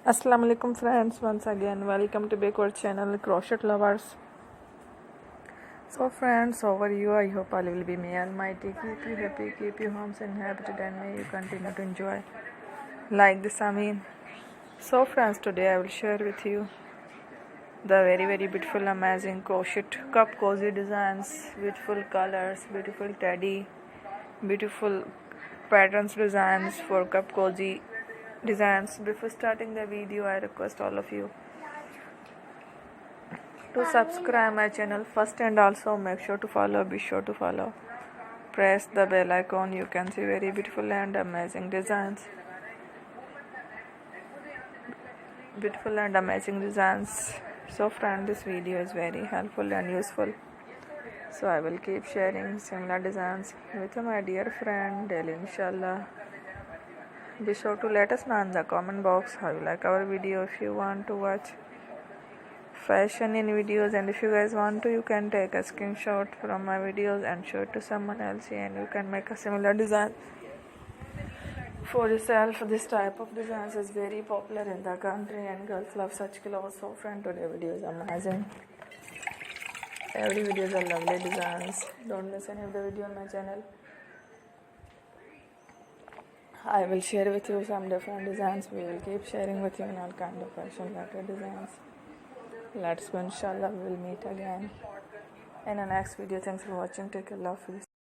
Assalamu alaikum friends, once again welcome to back our channel Crochet Lovers. So friends, over you, I hope all will be may almighty keep you happy, keep you homes inhabited, and may you continue to enjoy like this So friends, today I will share with you the very beautiful amazing crochet cup cozy designs, beautiful colors, beautiful teddy, beautiful patterns designs for cup cozy designs. Before starting the video, I request all of you to subscribe my channel first, and also make sure to follow, be sure to follow, press the bell icon. You can see very beautiful and amazing designs, so friend, this video is very helpful and useful, so I will keep sharing similar designs with my dear friend daily, inshallah. Be sure to let us know in the comment box how you like our video. If you want to watch fashion in videos, and if you guys want to, you can take a screenshot from my videos and show it to someone else, and you can make a similar design for yourself. This type of designs is very popular in the country, and girls love such clothes. So friend, today video is amazing. Every video is a lovely designs. Don't miss any of the video on my channel. I will share with you some different designs. We will keep sharing with you in all kind of fashion related designs. Let's go, inshallah. We will meet again in the next video. Thanks for watching. Take care. Love you.